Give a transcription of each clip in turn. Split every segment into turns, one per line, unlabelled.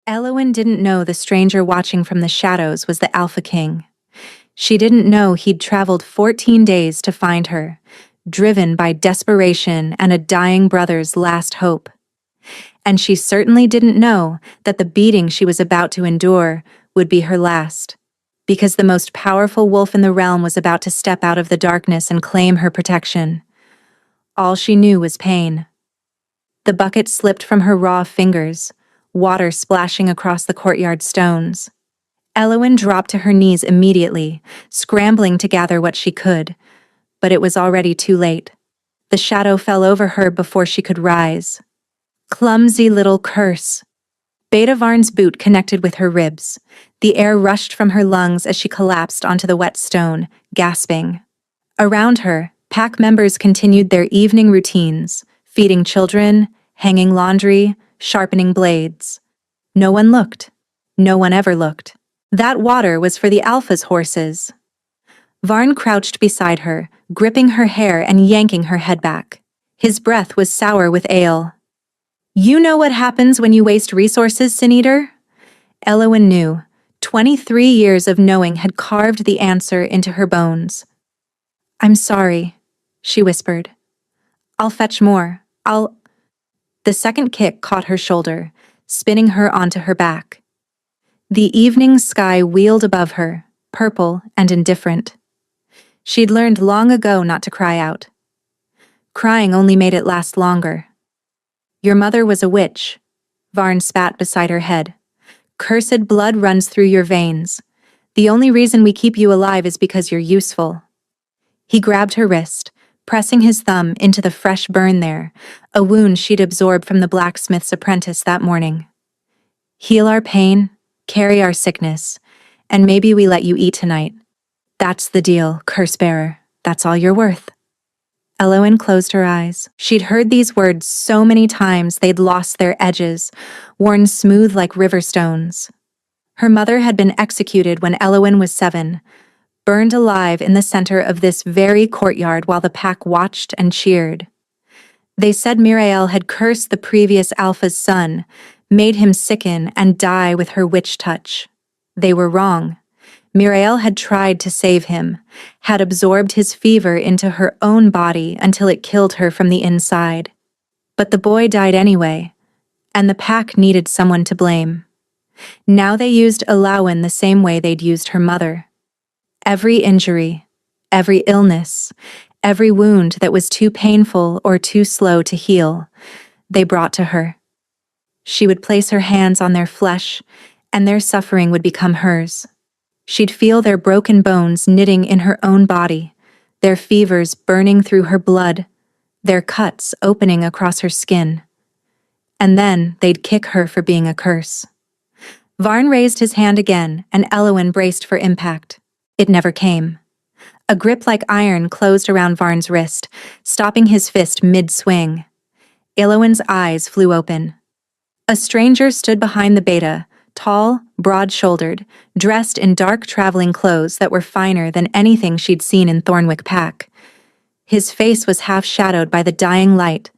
Elowen didn't know the stranger watching from the shadows was the Alpha King. She didn't know he'd traveled 14 days to find her, driven by desperation and a dying brother's last hope. And she certainly didn't know that the beating she was about to endure would be her last, because the most powerful wolf in the realm was about to step out of the darkness and claim her protection. All she knew was pain. The bucket slipped from her raw fingers, water splashing across the courtyard stones. Elowen dropped to her knees immediately, scrambling to gather what she could, but it was already too late. The shadow fell over her before she could rise. Clumsy little curse. Beta Varn's boot connected with her ribs. The air rushed from her lungs as she collapsed onto the wet stone, gasping. Around her, pack members continued their evening routines, feeding children, hanging laundry, sharpening blades. No one looked. No one ever looked. That water was for the Alpha's horses. Varn crouched beside her, gripping her hair and yanking her head back. His breath was sour with ale. "You know what happens when you waste resources, Sin Eater?" Elowen knew. 23 years of knowing had carved the answer into her bones. "I'm sorry," she whispered. "I'll fetch more. The second kick caught her shoulder, spinning her onto her back. The evening sky wheeled above her, purple and indifferent. She'd learned long ago not to cry out. Crying only made it last longer. "Your mother was a witch," Varn spat beside her head. "Cursed blood runs through your veins. The only reason we keep you alive is because you're useful." He grabbed her wrist, pressing his thumb into the fresh burn there, a wound she'd absorbed from the blacksmith's apprentice that morning. "Heal our pain, carry our sickness, and maybe we let you eat tonight. That's the deal, curse-bearer. That's all you're worth." Elowen closed her eyes. She'd heard these words so many times they'd lost their edges, worn smooth like river stones. Her mother had been executed when Elowen was 7, burned alive in the center of this very courtyard while the pack watched and cheered. They said Mirael had cursed the previous Alpha's son, made him sicken and die with her witch touch. They were wrong. Mirael had tried to save him, had absorbed his fever into her own body until it killed her from the inside. But the boy died anyway, and the pack needed someone to blame. Now they used Elowen the same way they'd used her mother. Every injury, every illness, every wound that was too painful or too slow to heal, they brought to her. She would place her hands on their flesh, and their suffering would become hers. She'd feel their broken bones knitting in her own body, their fevers burning through her blood, their cuts opening across her skin. And then they'd kick her for being a curse. Varn raised his hand again, and Elowen braced for impact. It never came. A grip like iron closed around Varn's wrist, stopping his fist mid-swing. Elowen's eyes flew open. A stranger stood behind the beta, tall, broad-shouldered, dressed in dark traveling clothes that were finer than anything she'd seen in Thornwick Pack. His face was half-shadowed by the dying light,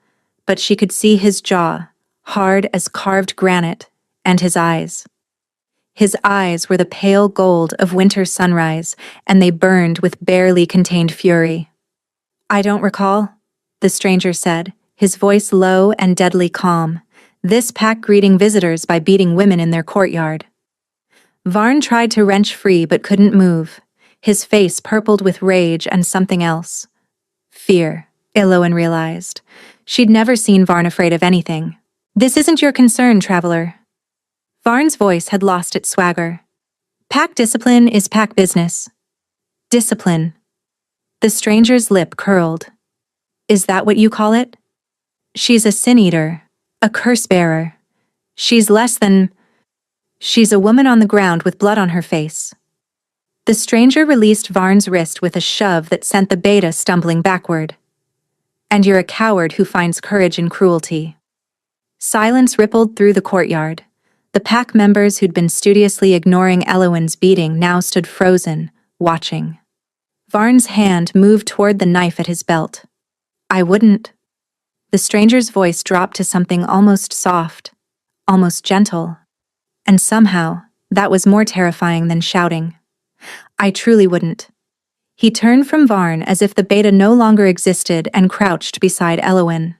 but she could see his jaw, hard as carved granite, and his eyes. His eyes were the pale gold of winter sunrise, and they burned with barely contained fury. "I don't recall," the stranger said, his voice low and deadly calm. "This pack greeting visitors by beating women in their courtyard." Varn tried to wrench free but couldn't move, his face purpled with rage and something else. Fear, Elowen realized. She'd never seen Varn afraid of anything. "This isn't your concern, traveler." Varn's voice had lost its swagger. "Pack discipline is pack business." "Discipline." The stranger's lip curled. "Is that what you call it?" "She's a sin eater, a curse-bearer. She's less than... She's a woman on the ground with blood on her face." The stranger released Varn's wrist with a shove that sent the beta stumbling backward. "And you're a coward who finds courage in cruelty." Silence rippled through the courtyard. The pack members who'd been studiously ignoring Elowen's beating now stood frozen, watching. Varn's hand moved toward the knife at his belt. "I wouldn't." The stranger's voice dropped to something almost soft, almost gentle. and somehow, that was more terrifying than shouting. I truly wouldn't. He turned from Varn as if the beta no longer existed and crouched beside Elowin.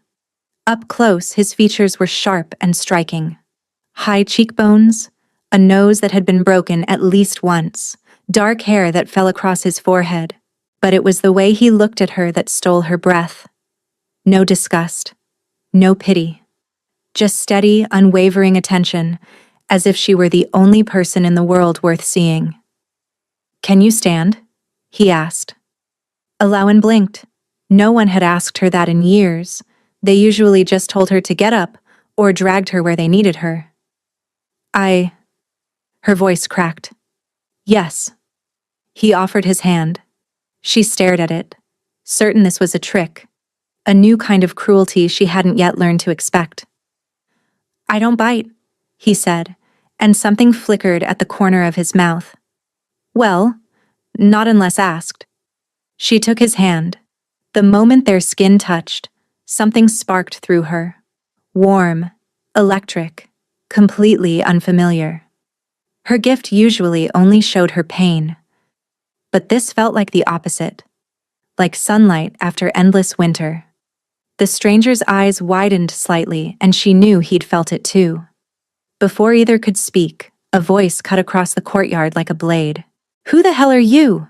Up close, his features were sharp and striking. High cheekbones, a nose that had been broken at least once, dark hair that fell across his forehead. But it was the way he looked at her that stole her breath. No disgust, no pity. Just steady, unwavering attention, as if she were the only person in the world worth seeing. "Can you stand?" he asked. Elowin blinked. No one had asked her that in years. They usually just told her to get up or dragged her where they needed her. Her voice cracked. "Yes." He offered his hand. She stared at it, certain this was a trick, a new kind of cruelty she hadn't yet learned to expect. "I don't bite," he said, and something flickered at the corner of his mouth. "Well, not unless asked." She took his hand. The moment their skin touched, something sparked through her. Warm, electric, completely unfamiliar. Her gift usually only showed her pain. But this felt like the opposite. Like sunlight after endless winter. The stranger's eyes widened slightly, and she knew he'd felt it too. Before either could speak, a voice cut across the courtyard like a blade. "Who the hell are you?"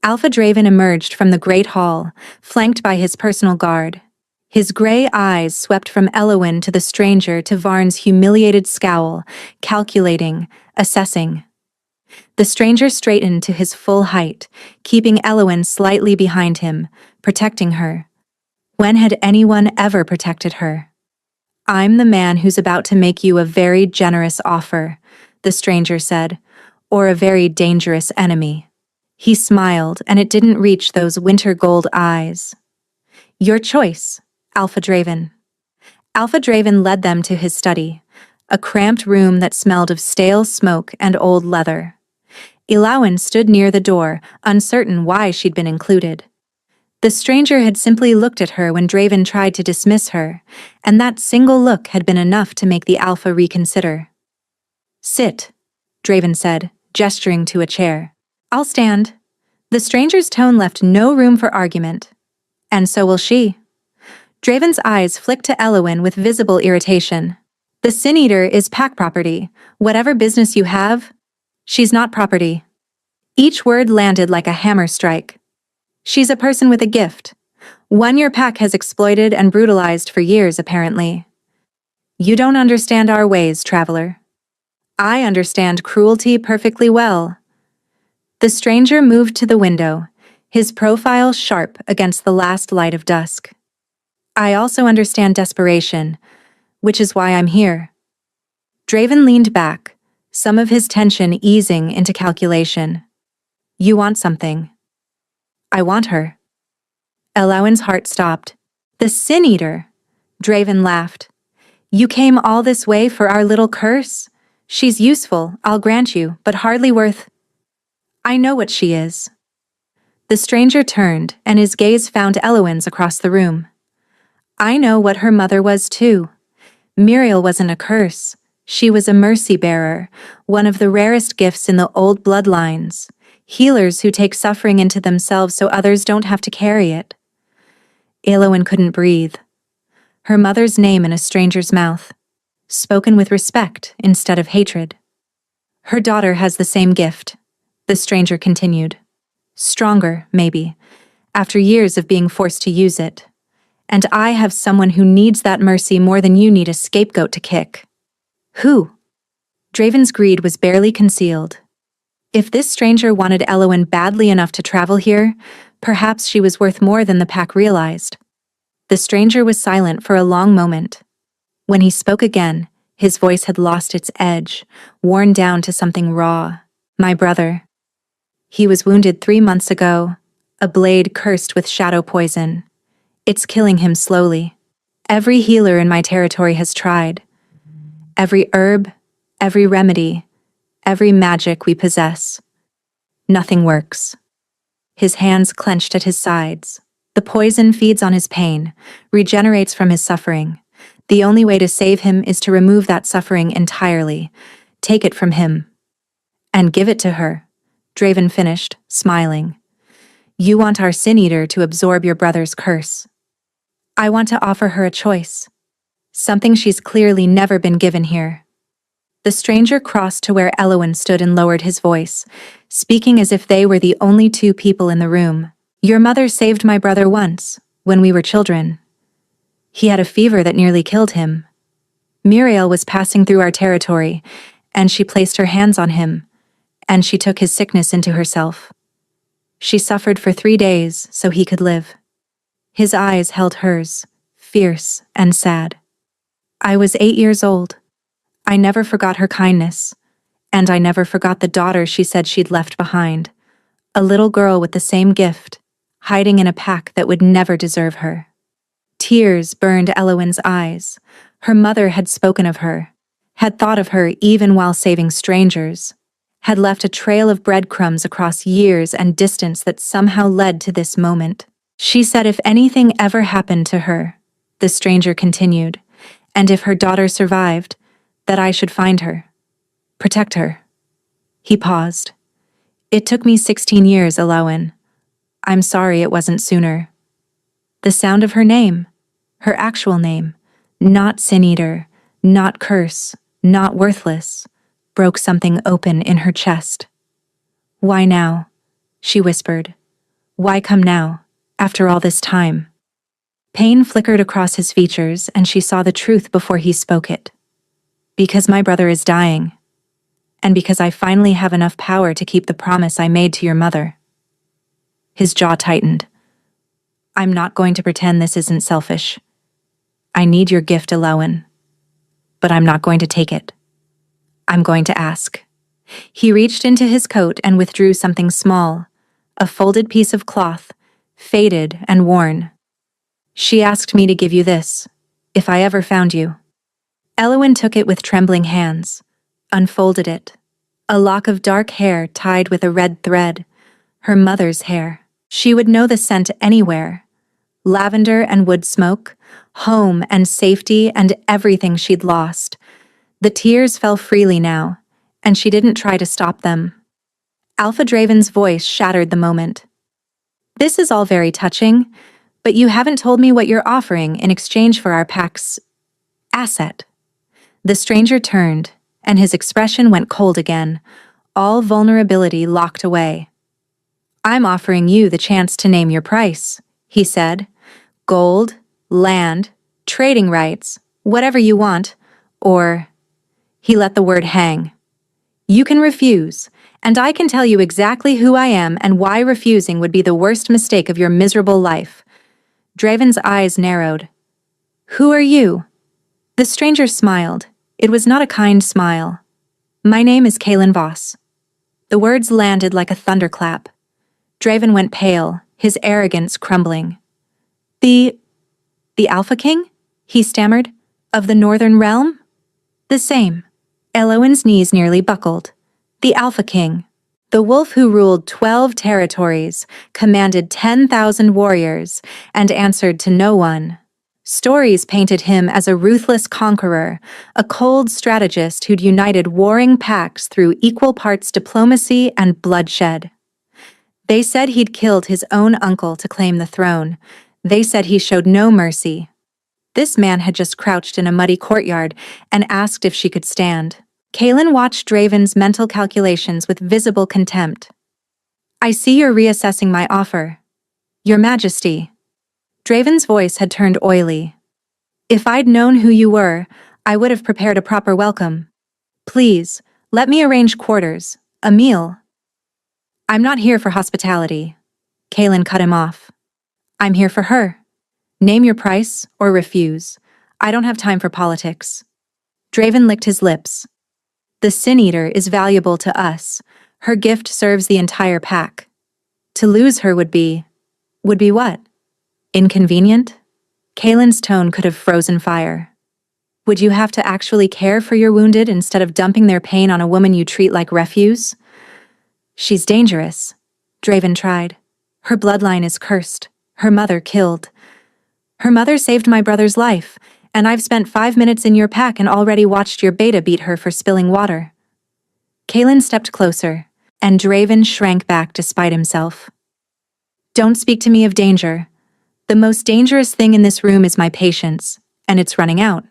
Alpha Draven emerged from the Great Hall, flanked by his personal guard. His gray eyes swept from Elowin to the stranger to Varn's humiliated scowl, calculating, assessing. The stranger straightened to his full height, keeping Elowin slightly behind him, protecting her. When had anyone ever protected her? "I'm the man who's about to make you a very generous offer," the stranger said, "or a very dangerous enemy." He smiled, and it didn't reach those winter gold eyes. "Your choice, Alpha Draven." Alpha Draven led them to his study, a cramped room that smelled of stale smoke and old leather. Elowin stood near the door, uncertain why she'd been included. The stranger had simply looked at her when Draven tried to dismiss her, and that single look had been enough to make the Alpha reconsider. "Sit," Draven said, gesturing to a chair. "I'll stand." The stranger's tone left no room for argument. "And so will she." Draven's eyes flicked to Elowin with visible irritation. "The Sin Eater is pack property. Whatever business you have, she's not property." Each word landed like a hammer strike. "She's a person with a gift. One your pack has exploited and brutalized for years, apparently. You don't understand our ways, traveler." "I understand cruelty perfectly well." The stranger moved to the window, his profile sharp against the last light of dusk. "I also understand desperation, which is why I'm here." Draven leaned back, some of his tension easing into calculation. "You want something." "I want her." Elowin's heart stopped. "The Sin Eater," Draven laughed. "You came all this way for our little curse? She's useful, I'll grant you, but hardly worth—" "I know what she is." The stranger turned, and his gaze found Elowin's across the room. "I know what her mother was too. Muriel wasn't a curse. She was a mercy bearer, one of the rarest gifts in the old bloodlines. Healers who take suffering into themselves so others don't have to carry it." Elowin couldn't breathe. Her mother's name in a stranger's mouth, spoken with respect instead of hatred. "Her daughter has the same gift," the stranger continued. "Stronger, maybe, after years of being forced to use it. And I have someone who needs that mercy more than you need a scapegoat to kick." "Who?" Draven's greed was barely concealed. If this stranger wanted Elowin badly enough to travel here, perhaps she was worth more than the pack realized. The stranger was silent for a long moment. When he spoke again, his voice had lost its edge, worn down to something raw. "My brother. He was wounded 3 months ago, a blade cursed with shadow poison. It's killing him slowly. Every healer in my territory has tried. Every herb, every remedy, every magic we possess. Nothing works." His hands clenched at his sides. "The poison feeds on his pain, regenerates from his suffering. The only way to save him is to remove that suffering entirely, Take it from him. And give it to her, Draven finished, smiling. You want our Sin Eater to absorb your brother's curse. I want to offer her a choice. Something she's clearly never been given here. The stranger crossed to where Elowen stood and lowered his voice, speaking as if they were the only two people in the room. Your mother saved my brother once, when we were children. He had a fever that nearly killed him. Muriel was passing through our territory, and she placed her hands on him, and she took his sickness into herself. She suffered for 3 days so he could live. His eyes held hers, fierce and sad. I was 8 years old. I never forgot her kindness, and I never forgot the daughter she said she'd left behind, a little girl with the same gift, hiding in a pack that would never deserve her. Tears burned Elowen's eyes. Her mother had spoken of her, had thought of her even while saving strangers, had left a trail of breadcrumbs across years and distance that somehow led to this moment. She said if anything ever happened to her, the stranger continued, and if her daughter survived, that I should find her, protect her. He paused. It took me 16 years, Elowen. I'm sorry it wasn't sooner. The sound of her name, her actual name, not Sin Eater, not curse, not worthless, broke something open in her chest. Why now? She whispered. Why come now, after all this time? Pain flickered across his features, and she saw the truth before he spoke it. Because my brother is dying, and because I finally have enough power to keep the promise I made to your mother. His jaw tightened. I'm not going to pretend this isn't selfish. I need your gift, Elowen, but I'm not going to take it. I'm going to ask. He reached into his coat and withdrew something small, a folded piece of cloth, faded and worn. She asked me to give you this, if I ever found you. Elowen took it with trembling hands, unfolded it. A lock of dark hair tied with a red thread, her mother's hair. She would know the scent anywhere. Lavender and wood smoke, home and safety and everything she'd lost. The tears fell freely now, and she didn't try to stop them. Alpha Draven's voice shattered the moment. This is all very touching, but you haven't told me what you're offering in exchange for our pack's asset. The stranger turned, and his expression went cold again, all vulnerability locked away. I'm offering you the chance to name your price, he said. Gold, land, trading rights, whatever you want, or... He let the word hang. You can refuse, and I can tell you exactly who I am and why refusing would be the worst mistake of your miserable life. Draven's eyes narrowed. Who are you? The stranger smiled. It was not a kind smile. My name is Kaelin Voss. The words landed like a thunderclap. Draven went pale, his arrogance crumbling. The Alpha King? He stammered. Of the Northern Realm? The same. Elowen's knees nearly buckled. The Alpha King. The wolf who ruled 12 territories, commanded 10,000 warriors, and answered to no one. Stories painted him as a ruthless conqueror, a cold strategist who'd united warring packs through equal parts diplomacy and bloodshed. They said he'd killed his own uncle to claim the throne. They said he showed no mercy. This man had just crouched in a muddy courtyard and asked if she could stand. Kaelin watched Draven's mental calculations with visible contempt. I see you're reassessing my offer. Your Majesty. Draven's voice had turned oily. If I'd known who you were, I would have prepared a proper welcome. Please, let me arrange quarters, a meal. I'm not here for hospitality. Kaelin cut him off. I'm here for her. Name your price or refuse. I don't have time for politics. Draven licked his lips. The Sin Eater is valuable to us. Her gift serves the entire pack. To lose her would be what? Inconvenient? Kaelin's tone could have frozen fire. Would you have to actually care for your wounded instead of dumping their pain on a woman you treat like refuse? She's dangerous. Draven tried. Her bloodline is cursed. Her mother killed. Her mother saved my brother's life, and I've spent 5 minutes in your pack and already watched your beta beat her for spilling water. Kaelin stepped closer, and Draven shrank back despite himself. Don't speak to me of danger. The most dangerous thing in this room is my patience, and it's running out.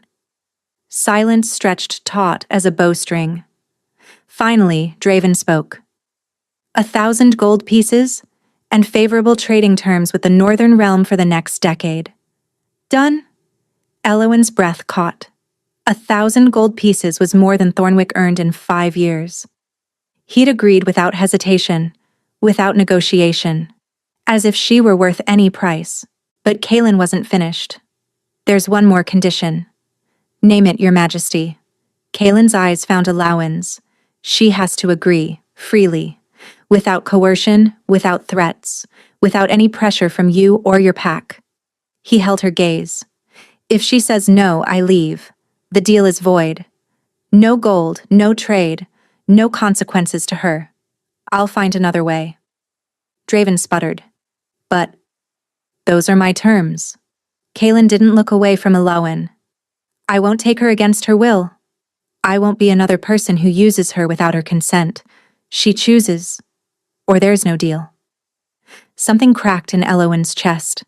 Silence stretched taut as a bowstring. Finally, Draven spoke. 1,000 gold pieces, and favorable trading terms with the Northern Realm for the next decade. Done? Elowen's breath caught. 1,000 gold pieces was more than Thornwick earned in 5 years. He'd agreed without hesitation, without negotiation, as if she were worth any price. But Kaelin wasn't finished. There's one more condition. Name it, Your Majesty. Kaelin's eyes found allowance. She has to agree, freely, without coercion, without threats, without any pressure from you or your pack. He held her gaze. If she says no, I leave. The deal is void. No gold, no trade, no consequences to her. I'll find another way. Draven sputtered. But those are my terms. Kaelin didn't look away from Elowen. I won't take her against her will. I won't be another person who uses her without her consent. She chooses, or there's no deal. Something cracked in Elowen's chest.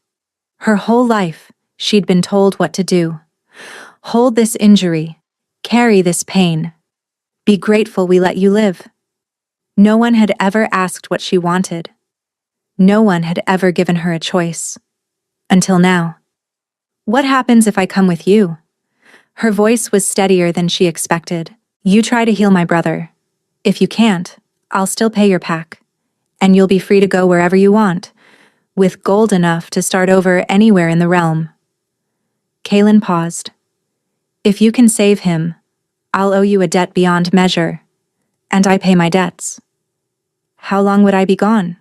Her whole life, she'd been told what to do. Hold this injury. Carry this pain. Be grateful we let you live. No one had ever asked what she wanted. No one had ever given her a choice. Until now. What happens if I come with you? Her voice was steadier than she expected. You try to heal my brother. If you can't, I'll still pay your pack. And you'll be free to go wherever you want, with gold enough to start over anywhere in the realm. Kaelin paused. If you can save him, I'll owe you a debt beyond measure, and I pay my debts. How long would I be gone?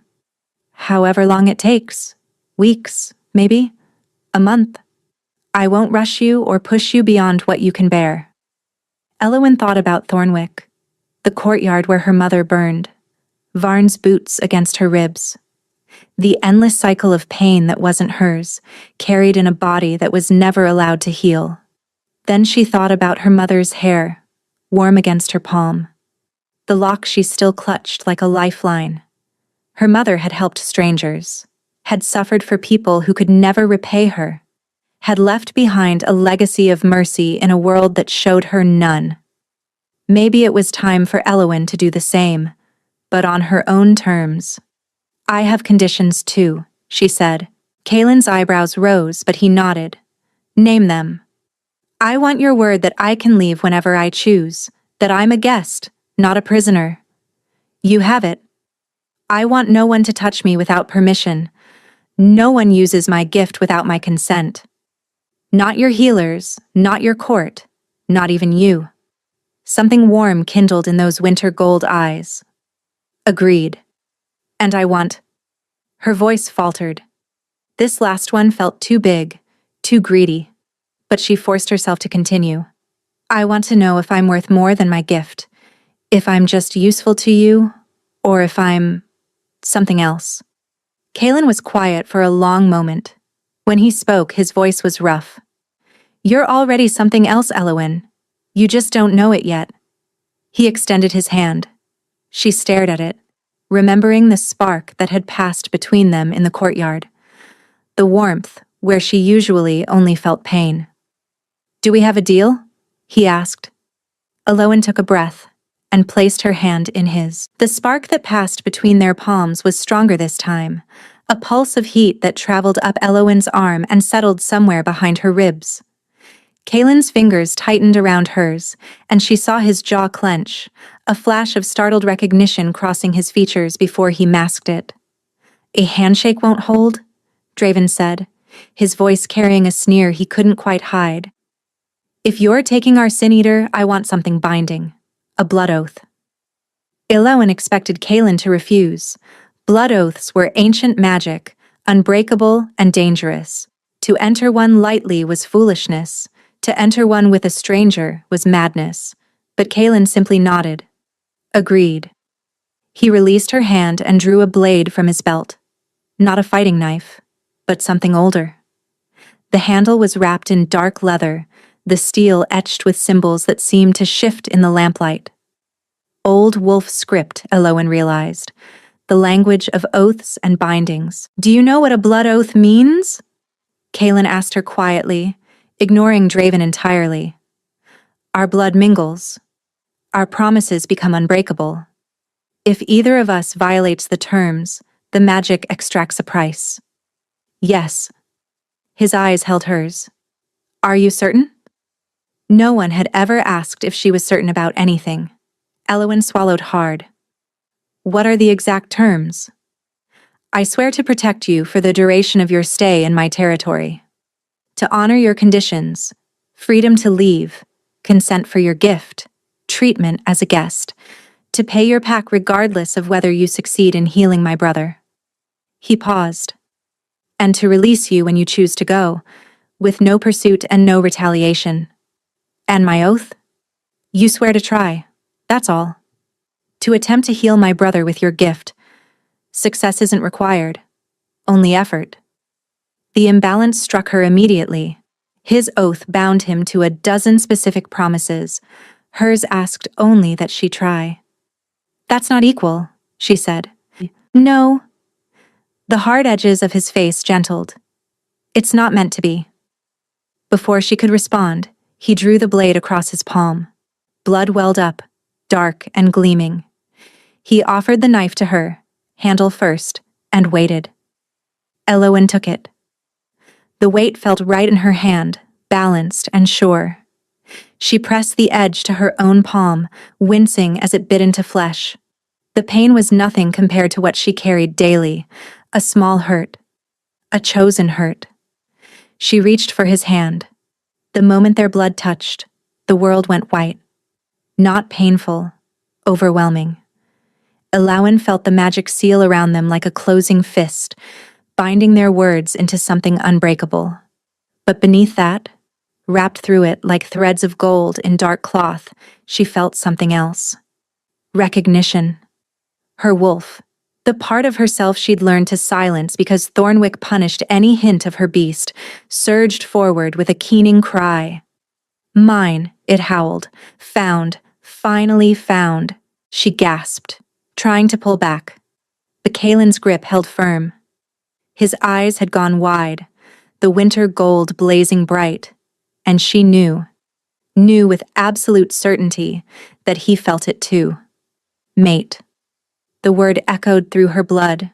However long it takes. Weeks, maybe? A month. I won't rush you or push you beyond what you can bear. Elowen thought about Thornwick, the courtyard where her mother burned, Varn's boots against her ribs, the endless cycle of pain that wasn't hers, carried in a body that was never allowed to heal. Then she thought about her mother's hair, warm against her palm, the lock she still clutched like a lifeline. Her mother had helped strangers, had suffered for people who could never repay her, had left behind a legacy of mercy in a world that showed her none. Maybe it was time for Elowen to do the same, but on her own terms. I have conditions too, she said. Kaelin's eyebrows rose, but he nodded. Name them. I want your word that I can leave whenever I choose, that I'm a guest, not a prisoner. You have it. I want no one to touch me without permission. No one uses my gift without my consent. Not your healers, not your court, not even you. Something warm kindled in those winter gold eyes. Agreed. And I want... Her voice faltered. This last one felt too big, too greedy. But she forced herself to continue. I want to know if I'm worth more than my gift, if I'm just useful to you, or if I'm... something else. Kaelin was quiet for a long moment. When he spoke, his voice was rough. You're already something else, Elowen. You just don't know it yet. He extended his hand. She stared at it, remembering the spark that had passed between them in the courtyard. The warmth, where she usually only felt pain. Do we have a deal? He asked. Elowen took a breath and placed her hand in his. The spark that passed between their palms was stronger this time, a pulse of heat that traveled up Elowen's arm and settled somewhere behind her ribs. Kaelin's fingers tightened around hers, and she saw his jaw clench, a flash of startled recognition crossing his features before he masked it. A handshake won't hold? Draven said, his voice carrying a sneer he couldn't quite hide. If you're taking our Sin-Eater, I want something binding. A blood oath. Elowen expected Kaelin to refuse. Blood oaths were ancient magic, unbreakable and dangerous. To enter one lightly was foolishness. To enter one with a stranger was madness. But Kaelin simply nodded. Agreed. He released her hand and drew a blade from his belt. Not a fighting knife, but something older. The handle was wrapped in dark leather, the steel etched with symbols that seemed to shift in the lamplight. Old wolf script, Elowen realized. The language of oaths and bindings. Do you know what a blood oath means? Kaelin asked her quietly, ignoring Draven entirely. Our blood mingles. Our promises become unbreakable. If either of us violates the terms, the magic extracts a price. Yes. His eyes held hers. Are you certain? No one had ever asked if she was certain about anything. Elowen swallowed hard. What are the exact terms? I swear to protect you for the duration of your stay in my territory. To honor your conditions, freedom to leave, consent for your gift, treatment as a guest, to pay your pack regardless of whether you succeed in healing my brother. He paused. And to release you when you choose to go, with no pursuit and no retaliation. And my oath? You swear to try, that's all. To attempt to heal my brother with your gift. Success isn't required, only effort. The imbalance struck her immediately. His oath bound him to a dozen specific promises. Hers asked only that she try. That's not equal, she said. No. The hard edges of his face gentled. It's not meant to be. Before she could respond, he drew the blade across his palm. Blood welled up, dark and gleaming. He offered the knife to her, handle first, and waited. Elowen took it. The weight felt right in her hand, balanced and sure. She pressed the edge to her own palm, wincing as it bit into flesh. The pain was nothing compared to what she carried daily, a small hurt, a chosen hurt. She reached for his hand. The moment their blood touched, the world went white. Not painful, overwhelming. Elowen felt the magic seal around them like a closing fist, binding their words into something unbreakable. But beneath that, wrapped through it like threads of gold in dark cloth, she felt something else. Recognition. Her wolf. The part of herself she'd learned to silence because Thornwick punished any hint of her beast, surged forward with a keening cry. Mine, it howled. Found. Finally found. She gasped, trying to pull back. But Kaelin's grip held firm. His eyes had gone wide, the winter gold blazing bright, and she knew with absolute certainty that he felt it too. Mate. The word echoed through her blood,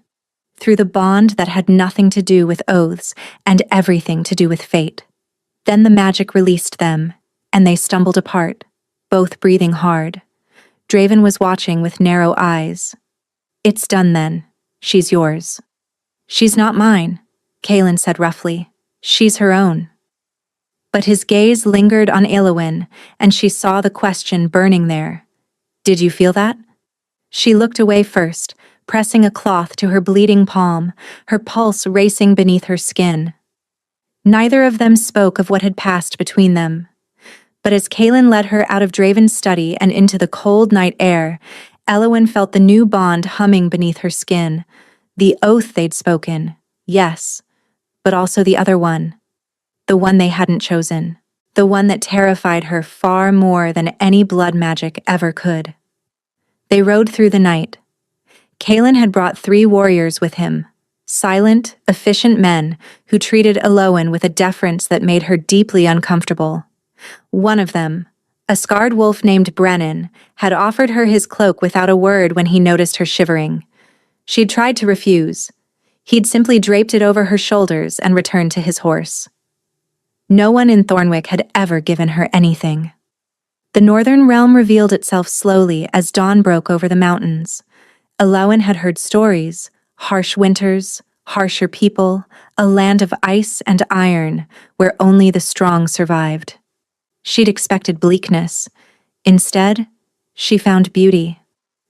through the bond that had nothing to do with oaths and everything to do with fate. Then the magic released them, and they stumbled apart, both breathing hard. Draven was watching with narrow eyes. It's done then. She's yours. She's not mine, Kaelin said roughly. She's her own. But his gaze lingered on Elowen, and she saw the question burning there. Did you feel that? She looked away first, pressing a cloth to her bleeding palm, her pulse racing beneath her skin. Neither of them spoke of what had passed between them. But as Kaelin led her out of Draven's study and into the cold night air, Elowen felt the new bond humming beneath her skin. The oath they'd spoken, yes, but also the other one. The one they hadn't chosen. The one that terrified her far more than any blood magic ever could. They rode through the night. Kaelin had brought 3 warriors with him, silent, efficient men who treated Elowen with a deference that made her deeply uncomfortable. One of them, a scarred wolf named Brennan, had offered her his cloak without a word when he noticed her shivering. She'd tried to refuse. He'd simply draped it over her shoulders and returned to his horse. No one in Thornwick had ever given her anything. The northern realm revealed itself slowly as dawn broke over the mountains. Elowen had heard stories, harsh winters, harsher people, a land of ice and iron where only the strong survived. She'd expected bleakness. Instead, she found beauty.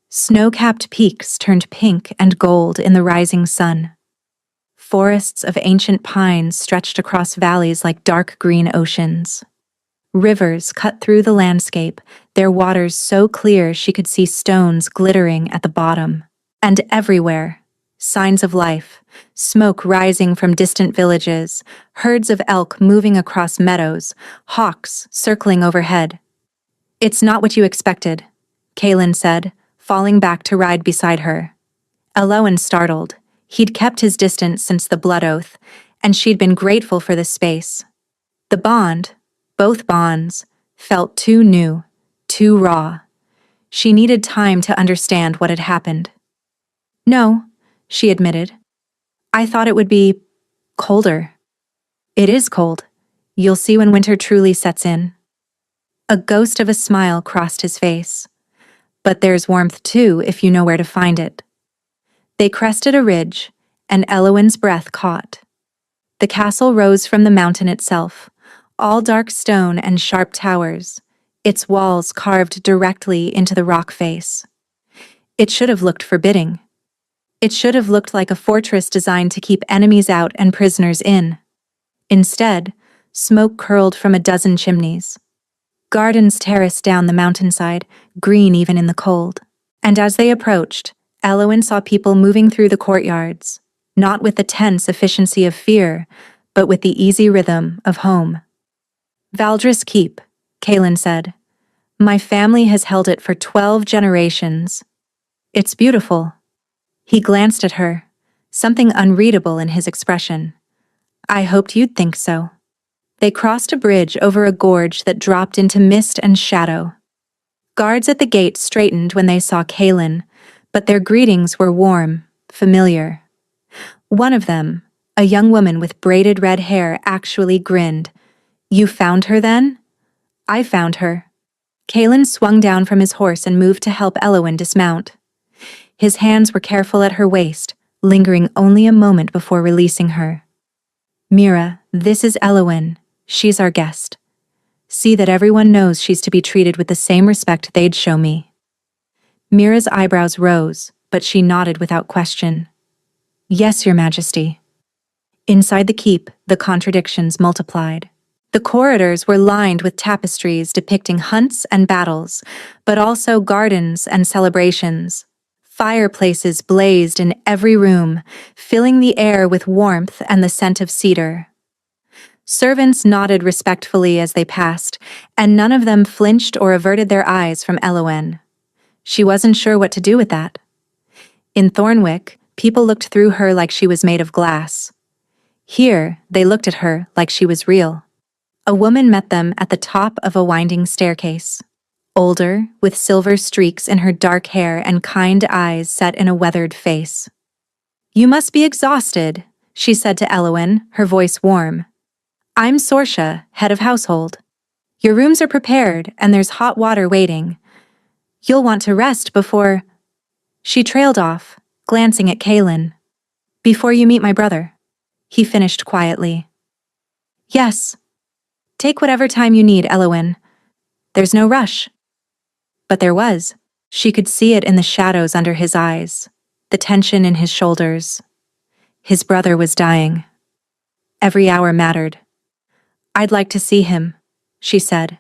Snow-capped peaks turned pink and gold in the rising sun. Forests of ancient pines stretched across valleys like dark green oceans. Rivers cut through the landscape, their waters so clear she could see stones glittering at the bottom. And everywhere, signs of life, smoke rising from distant villages, herds of elk moving across meadows, hawks circling overhead. It's not what you expected, Kaelin said, falling back to ride beside her. Elowen startled. He'd kept his distance since the blood oath, and she'd been grateful for the space. The bond, both bonds, felt too new, too raw. She needed time to understand what had happened. No, she admitted. I thought it would be colder. It is cold. You'll see when winter truly sets in. A ghost of a smile crossed his face. But there's warmth too if you know where to find it. They crested a ridge, and Elowen's breath caught. The castle rose from the mountain itself, all dark stone and sharp towers, its walls carved directly into the rock face. It should have looked forbidding. It should have looked like a fortress designed to keep enemies out and prisoners in. Instead, smoke curled from a dozen chimneys. Gardens terraced down the mountainside, green even in the cold. And as they approached, Elowen saw people moving through the courtyards, not with the tense efficiency of fear, but with the easy rhythm of home. Valdris Keep, Kaelin said. My family has held it for 12 generations. It's beautiful. He glanced at her, something unreadable in his expression. I hoped you'd think so. They crossed a bridge over a gorge that dropped into mist and shadow. Guards at the gate straightened when they saw Kaelin, but their greetings were warm, familiar. One of them, a young woman with braided red hair, actually grinned. You found her then? I found her. Kaelin swung down from his horse and moved to help Elowen dismount. His hands were careful at her waist, lingering only a moment before releasing her. Mira, this is Elowen. She's our guest. See that everyone knows she's to be treated with the same respect they'd show me. Mira's eyebrows rose, but she nodded without question. Yes, Your Majesty. Inside the keep, the contradictions multiplied. The corridors were lined with tapestries depicting hunts and battles, but also gardens and celebrations. Fireplaces blazed in every room, filling the air with warmth and the scent of cedar. Servants nodded respectfully as they passed, and none of them flinched or averted their eyes from Elowen. She wasn't sure what to do with that. In Thornwick, people looked through her like she was made of glass. Here, they looked at her like she was real. A woman met them at the top of a winding staircase. Older, with silver streaks in her dark hair and kind eyes set in a weathered face. You must be exhausted, she said to Elowen, her voice warm. I'm Sorsha, head of household. Your rooms are prepared, and there's hot water waiting. You'll want to rest before... She trailed off, glancing at Kaelin. Before you meet my brother, he finished quietly. Yes. Take whatever time you need, Elowen. There's no rush. But there was. She could see it in the shadows under his eyes, the tension in his shoulders. His brother was dying. Every hour mattered. I'd like to see him, she said.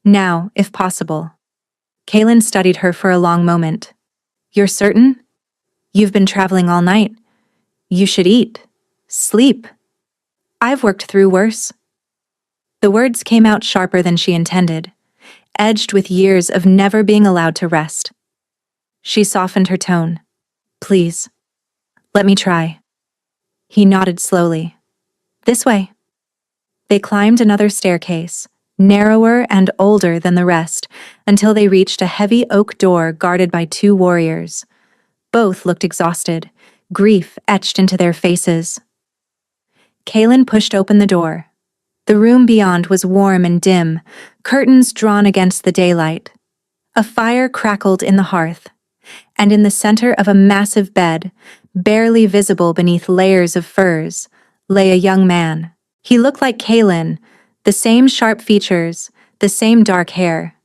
Now, if possible. Kaelin studied her for a long moment. You're certain? You've been traveling all night. You should eat. Sleep. I've worked through worse. The words came out sharper than she intended, edged with years of never being allowed to rest. She softened her tone. Please. Let me try. He nodded slowly. This way. They climbed another staircase, narrower and older than the rest, until they reached a heavy oak door guarded by 2 warriors. Both looked exhausted, grief etched into their faces. Kaelin pushed open the door. The room beyond was warm and dim, curtains drawn against the daylight. A fire crackled in the hearth, and in the center of a massive bed, barely visible beneath layers of furs, lay a young man. He looked like Kaelin, the same sharp features, the same dark hair.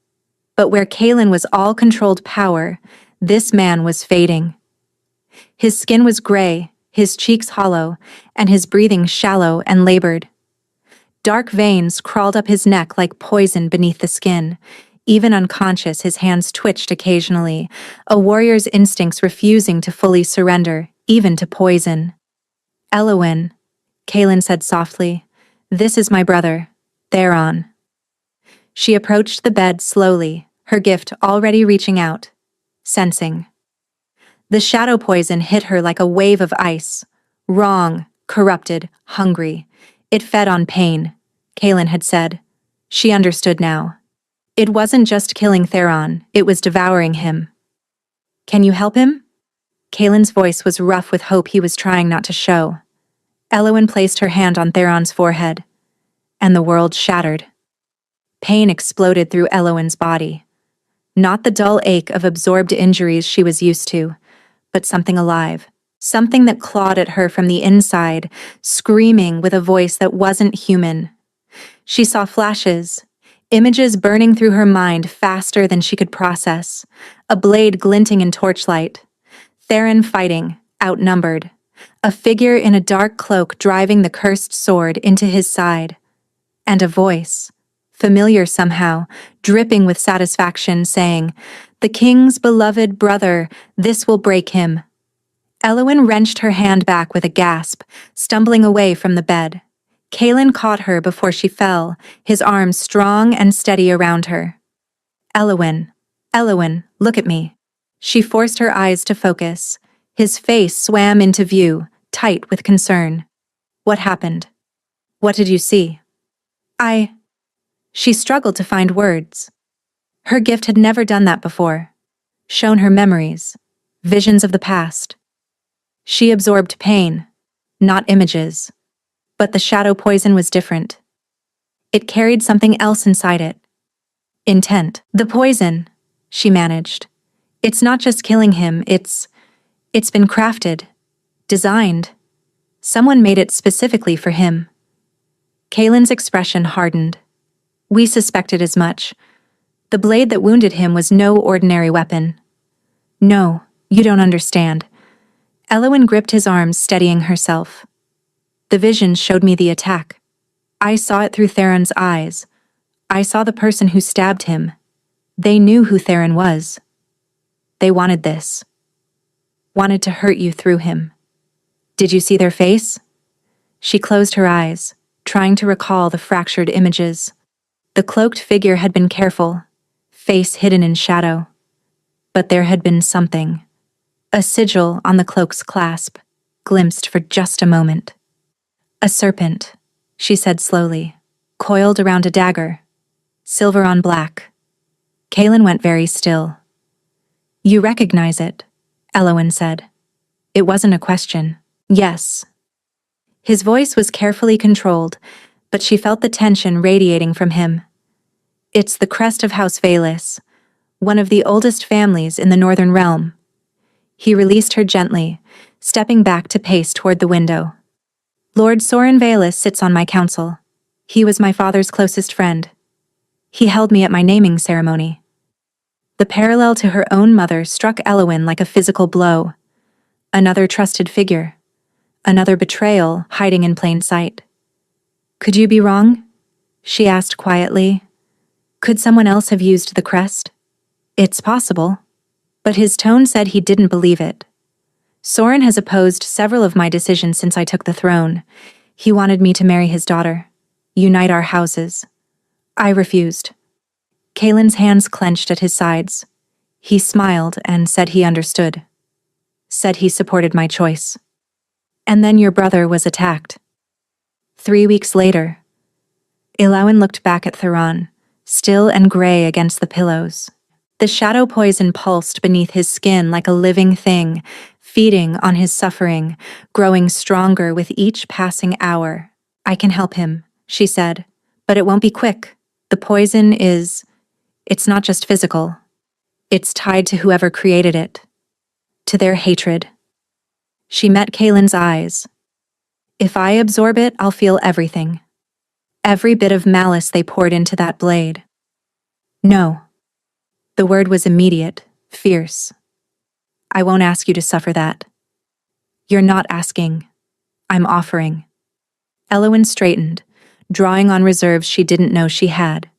But where Kaelin was all controlled power, this man was fading. His skin was gray, his cheeks hollow, and his breathing shallow and labored. Dark veins crawled up his neck like poison beneath the skin. Even unconscious, his hands twitched occasionally, a warrior's instincts refusing to fully surrender, even to poison. Elowen, Kaelin said softly, this is my brother, Theron. She approached the bed slowly, her gift already reaching out, sensing. The shadow poison hit her like a wave of ice. Wrong, corrupted, hungry. It fed on pain, Kaelin had said. She understood now. It wasn't just killing Theron, it was devouring him. Can you help him? Kaelin's voice was rough with hope he was trying not to show. Elowen placed her hand on Theron's forehead, and the world shattered. Pain exploded through Elowen's body. Not the dull ache of absorbed injuries she was used to, but something alive. Something that clawed at her from the inside, screaming with a voice that wasn't human. She saw flashes, images burning through her mind faster than she could process, a blade glinting in torchlight. Theron fighting, outnumbered. A figure in a dark cloak driving the cursed sword into his side. And a voice, familiar somehow, dripping with satisfaction, saying, "The king's beloved brother, this will break him." Elowen wrenched her hand back with a gasp, stumbling away from the bed. Kaelin caught her before she fell, his arms strong and steady around her. Elowen, Elowen, look at me." She forced her eyes to focus. His face swam into view, tight with concern. "What happened? What did you see?" She struggled to find words. Her gift had never done that before. Shown her memories, visions of the past. She absorbed pain, not images. But the shadow poison was different. It carried something else inside it. Intent. "The poison," she managed. "It's not just killing him, it's been crafted, designed. Someone made it specifically for him." Kaelin's expression hardened. "We suspected as much. The blade that wounded him was no ordinary weapon." "No, you don't understand." Elowen gripped his arms, steadying herself. "The visions showed me the attack. I saw it through Theron's eyes. I saw the person who stabbed him. They knew who Theron was. They wanted this. Wanted to hurt you through him. Did you see their face?" She closed her eyes, trying to recall the fractured images. The cloaked figure had been careful, face hidden in shadow. But there had been something. A sigil on the cloak's clasp, glimpsed for just a moment. "A serpent," she said slowly, "coiled around a dagger. Silver on black." Kaelin went very still. "You recognize it," Elowen said. It wasn't a question. "Yes." His voice was carefully controlled, but she felt the tension radiating from him. "It's the crest of House Valis, one of the oldest families in the Northern Realm." He released her gently, stepping back to pace toward the window. "Lord Soren Valis sits on my council. He was my father's closest friend. He held me at my naming ceremony." The parallel to her own mother struck Elowen like a physical blow. Another trusted figure. Another betrayal hiding in plain sight. "Could you be wrong?" she asked quietly. "Could someone else have used the crest?" "It's possible." But his tone said he didn't believe it. "Soren has opposed several of my decisions since I took the throne. He wanted me to marry his daughter, unite our houses. I refused." Kaelin's hands clenched at his sides. He smiled and said he understood. Said he supported my choice. "And then your brother was attacked." 3 weeks later. Elowen looked back at Theron, still and gray against the pillows. The shadow poison pulsed beneath his skin like a living thing, feeding on his suffering, growing stronger with each passing hour. "I can help him," she said, "but it won't be quick. The poison it's not just physical. It's tied to whoever created it. To their hatred." She met Kaelin's eyes. "If I absorb it, I'll feel everything. Every bit of malice they poured into that blade." "No." The word was immediate, fierce. "I won't ask you to suffer that." "You're not asking. I'm offering." Elowen straightened, drawing on reserves she didn't know she had.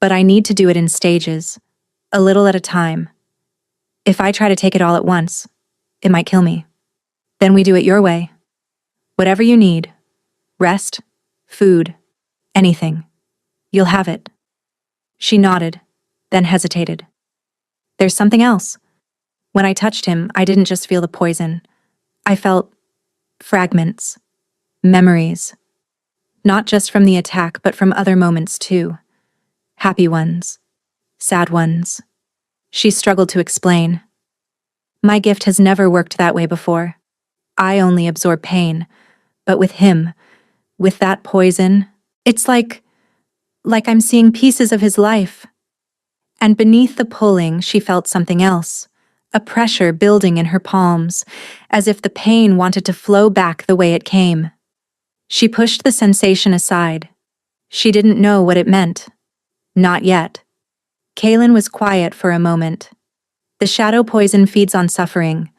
"But I need to do it in stages, a little at a time. If I try to take it all at once, it might kill me. Then we do it your way. Whatever you need, rest, food, anything. You'll have it." She nodded, then hesitated. There's something else. When I touched him, I didn't just feel the poison. I felt fragments, memories. Not just from the attack, but from other moments too. Happy ones, sad ones. She struggled to explain. My gift has never worked that way before. I only absorb pain. But with him, with that poison, it's like I'm seeing pieces of his life. And beneath the pulling, she felt something else, a pressure building in her palms, as if the pain wanted to flow back the way it came. She pushed the sensation aside. She didn't know what it meant. Not yet. Kaylin was quiet for a moment. The shadow poison feeds on suffering.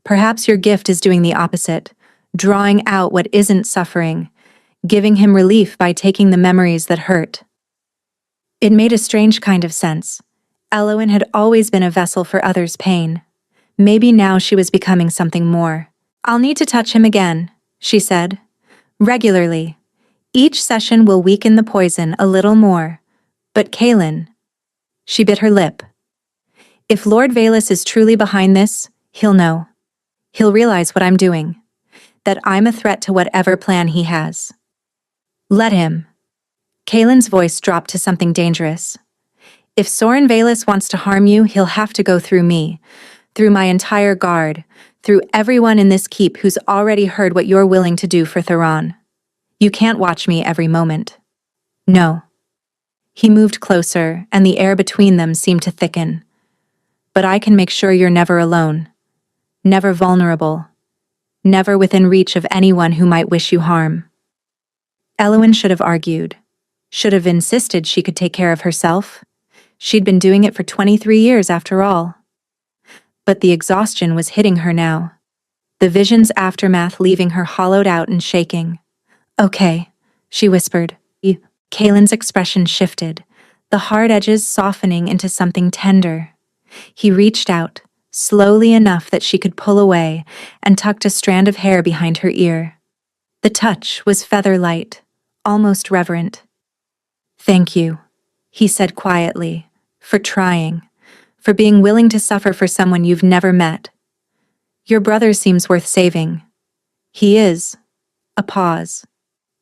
Perhaps your gift is doing the opposite, drawing out what isn't suffering, giving him relief by taking the memories that hurt. It made a strange kind of sense. Elowen had always been a vessel for others' pain. Maybe now she was becoming something more. I'll need to touch him again, she said. Regularly. Each session will weaken the poison a little more. But Kaylin... She bit her lip. If Lord Valus is truly behind this, he'll know. He'll realize what I'm doing. That I'm a threat to whatever plan he has. Let him. Kaylin's voice dropped to something dangerous. If Soren Valus wants to harm you, he'll have to go through me, through my entire guard, through everyone in this keep who's already heard what you're willing to do for Theron. You can't watch me every moment. No. He moved closer, and the air between them seemed to thicken. But I can make sure you're never alone, never vulnerable, never within reach of anyone who might wish you harm. Elowen should have argued, should have insisted she could take care of herself. She'd been doing it for 23 years after all. But the exhaustion was hitting her now, the vision's aftermath leaving her hollowed out and shaking. Okay, she whispered. Kaylin's expression shifted, the hard edges softening into something tender. He reached out, slowly enough that she could pull away, and tucked a strand of hair behind her ear. The touch was feather-light, almost reverent. Thank you, he said quietly, for trying, for being willing to suffer for someone you've never met. Your brother seems worth saving. He is. A pause.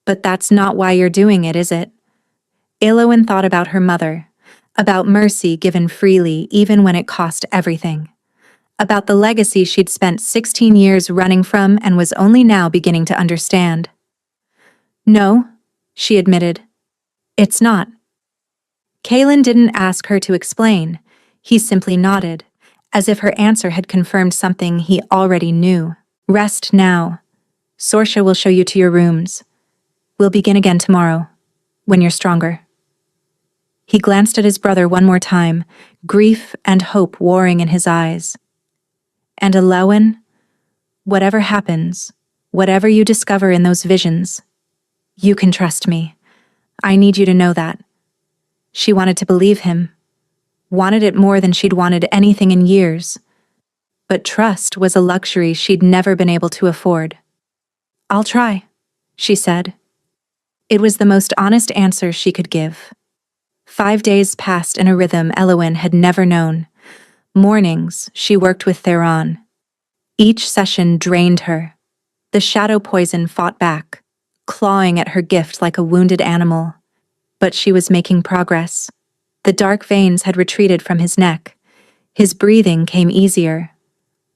But that's not why you're doing it, is it? Elowen thought about her mother, about mercy given freely even when it cost everything, about the legacy she'd spent 16 years running from and was only now beginning to understand. No, she admitted. It's not. Kaylin didn't ask her to explain. He simply nodded, as if her answer had confirmed something he already knew. Rest now. Sorsha will show you to your rooms. We'll begin again tomorrow, when you're stronger. He glanced at his brother one more time, grief and hope warring in his eyes. And Elowen, whatever happens, whatever you discover in those visions, you can trust me. I need you to know that. She wanted to believe him, wanted it more than she'd wanted anything in years. But trust was a luxury she'd never been able to afford. I'll try, she said. It was the most honest answer she could give. 5 days passed in a rhythm Elowen had never known. Mornings, she worked with Theron. Each session drained her. The shadow poison fought back, clawing at her gift like a wounded animal. But she was making progress. The dark veins had retreated from his neck. His breathing came easier.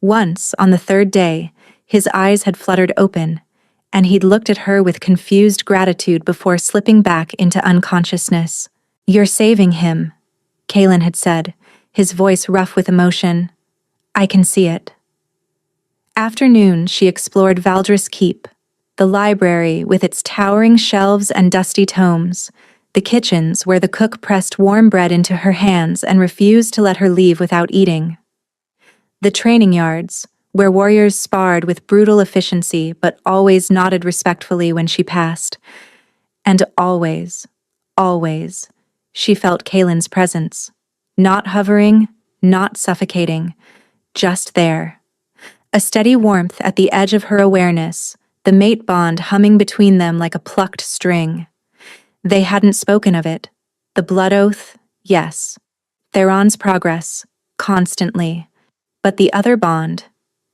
Once, on the 3rd day, his eyes had fluttered open, and he'd looked at her with confused gratitude before slipping back into unconsciousness. You're saving him, Kaylin had said, his voice rough with emotion. I can see it. After noon, she explored Valdris Keep, the library with its towering shelves and dusty tomes, the kitchens where the cook pressed warm bread into her hands and refused to let her leave without eating, the training yards, where warriors sparred with brutal efficiency but always nodded respectfully when she passed, and always, she felt Kaylin's presence, not hovering, not suffocating, just there. A steady warmth at the edge of her awareness, the mate bond humming between them like a plucked string. They hadn't spoken of it. The blood oath, yes. Theron's progress, constantly. But the other bond,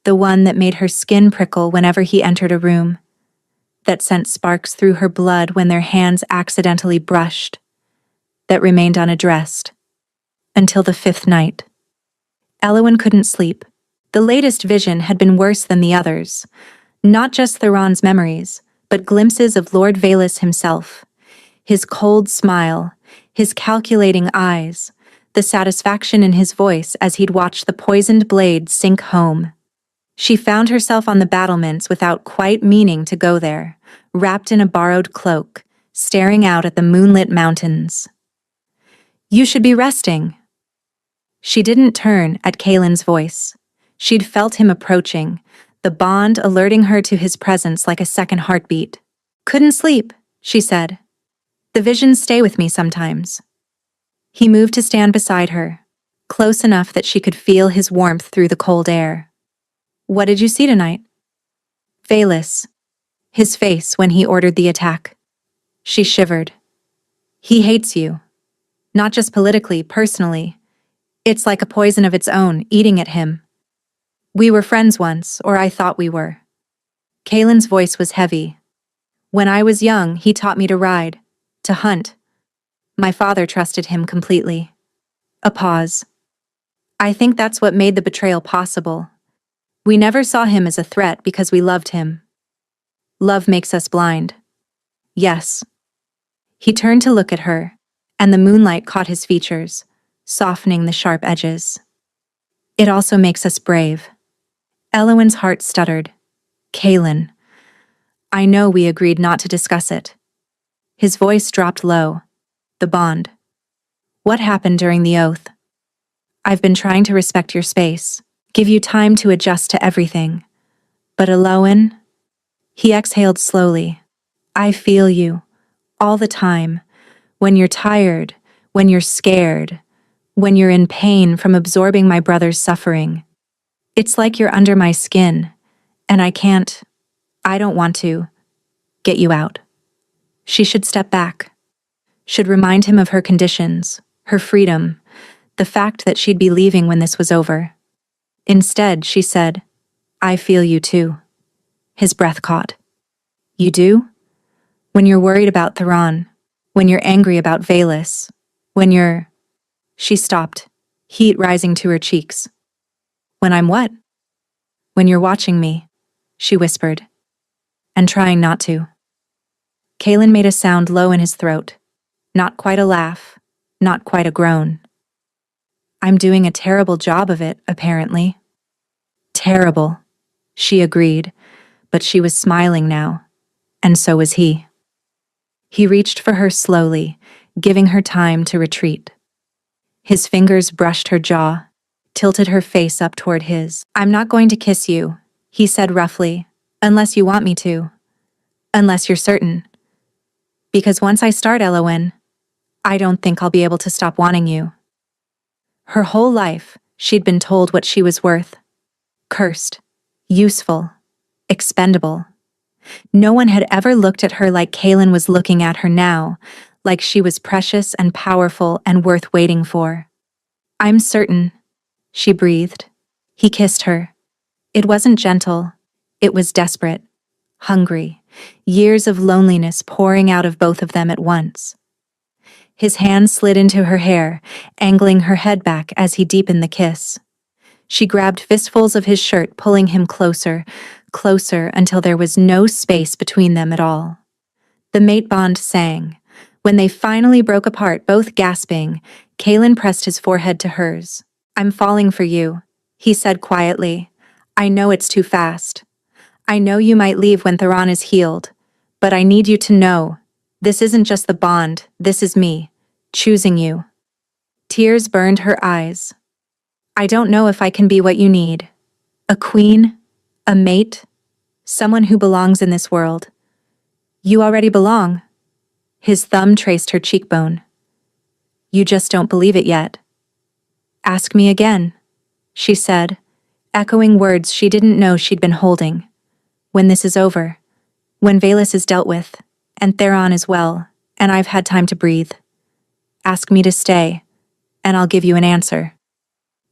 the one that made her skin prickle whenever he entered a room, that sent sparks through her blood when their hands accidentally brushed, that remained unaddressed. Until the fifth night. Eowyn couldn't sleep. The latest vision had been worse than the others. Not just Theron's memories, but glimpses of Lord Valus himself. His cold smile, his calculating eyes, the satisfaction in his voice as he'd watched the poisoned blade sink home. She found herself on the battlements without quite meaning to go there, wrapped in a borrowed cloak, staring out at the moonlit mountains. "You should be resting." She didn't turn at Kaelin's voice. She'd felt him approaching, the bond alerting her to his presence like a second heartbeat. "Couldn't sleep," she said. "The visions stay with me sometimes." He moved to stand beside her, close enough that she could feel his warmth through the cold air. "What did you see tonight?" "Valus." His face when he ordered the attack. She shivered. "He hates you. Not just politically, personally. It's like a poison of its own, eating at him. We were friends once, or I thought we were." Kaelin's voice was heavy. "When I was young, he taught me to ride, to hunt. My father trusted him completely." A pause. "I think that's what made the betrayal possible. We never saw him as a threat because we loved him. Love makes us blind." "Yes." He turned to look at her, and the moonlight caught his features, softening the sharp edges. "It also makes us brave." Eowyn's heart stuttered. "Kaelin, I know we agreed not to discuss it." His voice dropped low. "The bond. What happened during the oath? I've been trying to respect your space, give you time to adjust to everything. But Eowyn..." He exhaled slowly. "I feel you. All the time. When you're tired, when you're scared, when you're in pain from absorbing my brother's suffering. It's like you're under my skin, and I don't want to, get you out." She should step back. Should remind him of her conditions, her freedom, the fact that she'd be leaving when this was over. Instead, she said, "I feel you too." His breath caught. "You do? When you're worried about Theron, when you're angry about Valus, when you're..." She stopped, heat rising to her cheeks. "When I'm what?" "When you're watching me," she whispered, and trying not to. Kaelin made a sound low in his throat. Not quite a laugh, not quite a groan. "I'm doing a terrible job of it, apparently." "Terrible," she agreed, but she was smiling now, and so was he. He reached for her slowly, giving her time to retreat. His fingers brushed her jaw, tilted her face up toward his. "I'm not going to kiss you," he said roughly, "unless you want me to. Unless you're certain. Because once I start, Eowyn, I don't think I'll be able to stop wanting you." Her whole life, she'd been told what she was worth. Cursed, useful, expendable. No one had ever looked at her like Kaelin was looking at her now, like she was precious and powerful and worth waiting for. "I'm certain," she breathed. He kissed her. It wasn't gentle. It was desperate, hungry, years of loneliness pouring out of both of them at once. His hand slid into her hair, angling her head back as he deepened the kiss. She grabbed fistfuls of his shirt, pulling him closer, closer until there was no space between them at all. The mate bond sang. When they finally broke apart, both gasping, Kaelin pressed his forehead to hers. "I'm falling for you," he said quietly. "I know it's too fast. I know you might leave when Theron is healed, but I need you to know, this isn't just the bond, this is me, choosing you." Tears burned her eyes. "I don't know if I can be what you need. A queen, a mate, someone who belongs in this world. You already belong." His thumb traced her cheekbone. "You just don't believe it yet." "Ask me again," she said, echoing words she didn't know she'd been holding. "When this is over, when Valus is dealt with, and Theron as well, and I've had time to breathe. Ask me to stay, and I'll give you an answer."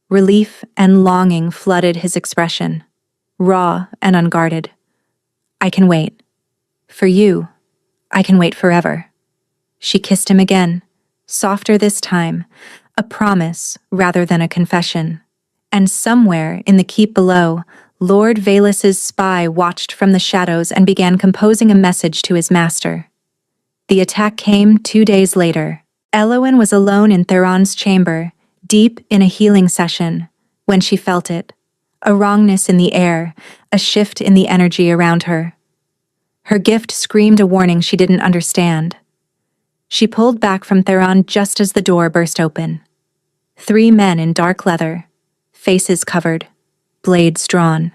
Relief and longing flooded his expression, raw and unguarded. "I can wait. For you, I can wait forever." She kissed him again, softer this time, a promise rather than a confession. And somewhere in the keep below, Lord Vaelus's spy watched from the shadows and began composing a message to his master. The attack came 2 days later. Elowen was alone in Theron's chamber, deep in a healing session, when she felt it. A wrongness in the air, a shift in the energy around her. Her gift screamed a warning she didn't understand. She pulled back from Theron just as the door burst open. 3 men in dark leather, faces covered, blades drawn.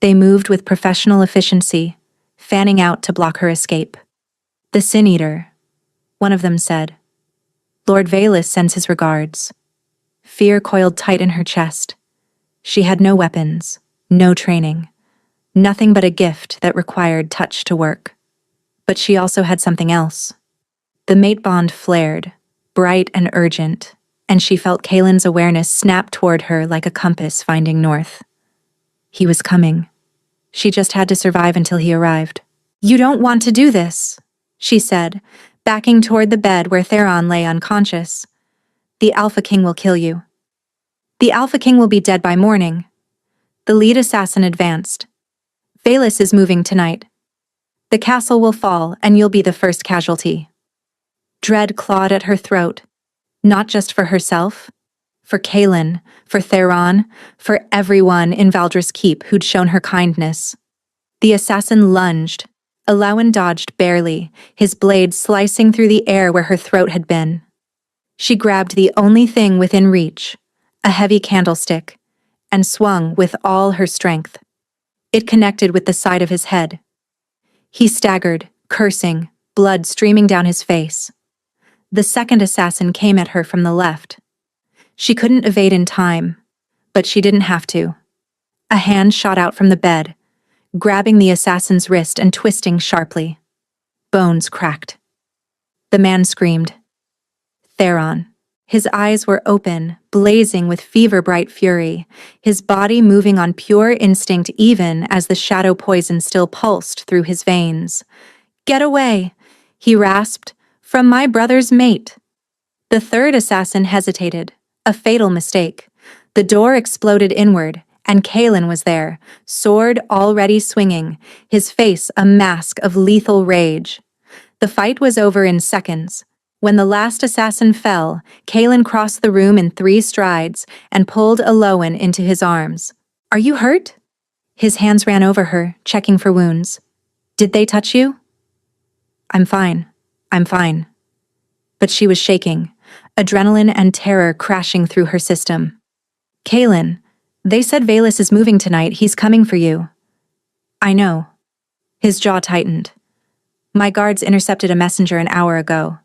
They moved with professional efficiency, fanning out to block her escape. "The Sin Eater," one of them said. "Lord Vaelus sends his regards." Fear coiled tight in her chest. She had no weapons, no training, nothing but a gift that required touch to work. But she also had something else. The mate bond flared, bright and urgent, and she felt Kaelin's awareness snap toward her like a compass finding north. He was coming. She just had to survive until he arrived. "You don't want to do this," she said, backing toward the bed where Theron lay unconscious. "The Alpha King will kill you." "The Alpha King will be dead by morning." The lead assassin advanced. "Vaelus is moving tonight. The castle will fall, and you'll be the first casualty." Dread clawed at her throat, not just for herself, for Kaelin, for Theron, for everyone in Valdris Keep who'd shown her kindness. The assassin lunged. Elowen dodged barely, his blade slicing through the air where her throat had been. She grabbed the only thing within reach, a heavy candlestick, and swung with all her strength. It connected with the side of his head. He staggered, cursing, blood streaming down his face. The second assassin came at her from the left. She couldn't evade in time, but she didn't have to. A hand shot out from the bed, grabbing the assassin's wrist and twisting sharply. Bones cracked. The man screamed. Theron. His eyes were open, blazing with fever-bright fury, his body moving on pure instinct even as the shadow poison still pulsed through his veins. "Get away," he rasped, "from my brother's mate." The third assassin hesitated, a fatal mistake. The door exploded inward, and Kaelin was there, sword already swinging, his face a mask of lethal rage. The fight was over in seconds. When the last assassin fell, Kaelin crossed the room in 3 strides and pulled Elowen into his arms. "Are you hurt?" His hands ran over her, checking for wounds. "Did they touch you?" I'm fine. But she was shaking, adrenaline and terror crashing through her system. "Kaelin, they said Vaelus is moving tonight. He's coming for you." "I know." His jaw tightened. "My guards intercepted a messenger an hour ago.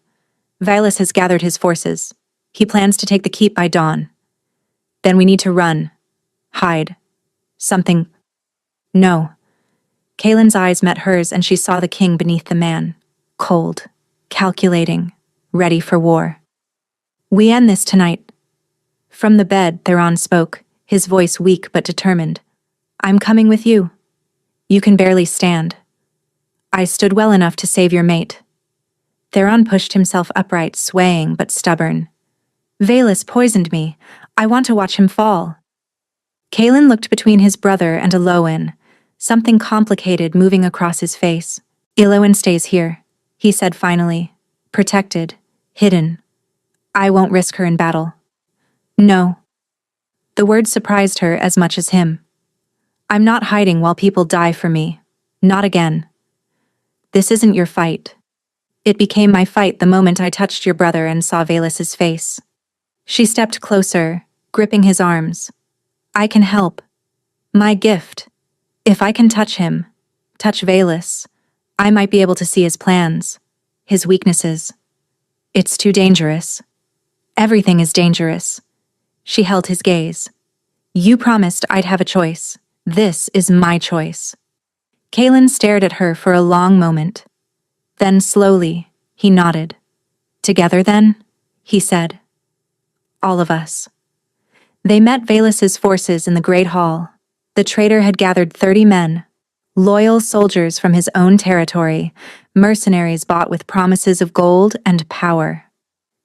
Vaelus has gathered his forces. He plans to take the keep by dawn. Then we need to run. Hide. Something. No." Kaelin's eyes met hers and she saw the king beneath the man. Cold, calculating, ready for war. "We end this tonight." From the bed, Theron spoke, his voice weak but determined. "I'm coming with you. You can barely stand. I stood well enough to save your mate." Theron pushed himself upright, swaying but stubborn. "Vaelus poisoned me. I want to watch him fall." Kaelin looked between his brother and Elowen, something complicated moving across his face. "Elowen stays here," he said finally. "Protected, hidden. I won't risk her in battle." "No." The word surprised her as much as him. "I'm not hiding while people die for me. Not again. This isn't your fight. It became my fight the moment I touched your brother and saw Vaelus's face." She stepped closer, gripping his arms. "I can help. My gift. If I can touch him, touch Vaelus, I might be able to see his plans, his weaknesses. It's too dangerous. Everything is dangerous." She held his gaze. "You promised I'd have a choice. This is my choice." Kaelin stared at her for a long moment. Then slowly, he nodded. "Together then?" he said. All of us. They met Velus's forces in the Great Hall. The traitor had gathered 30 men, loyal soldiers from his own territory, mercenaries bought with promises of gold and power.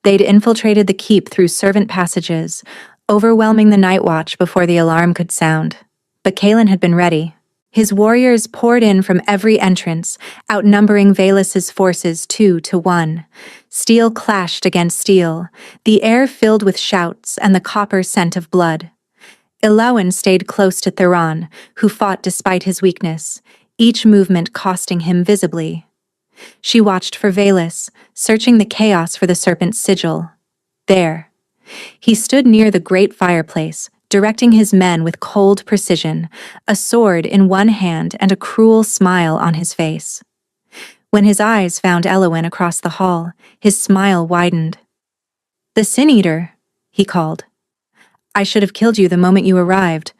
They'd infiltrated the keep through servant passages, overwhelming the night watch before the alarm could sound. But Kalen had been ready. His warriors poured in from every entrance, outnumbering Velus's forces 2-1. Steel clashed against steel, the air filled with shouts and the copper scent of blood. Elowin stayed close to Theron, who fought despite his weakness, each movement costing him visibly. She watched for Velus, searching the chaos for the serpent's sigil. There. He stood near the great fireplace, directing his men with cold precision, a sword in one hand and a cruel smile on his face. When his eyes found Elowin across the hall, his smile widened. "The Sin Eater," he called. "I should have killed you the moment you arrived,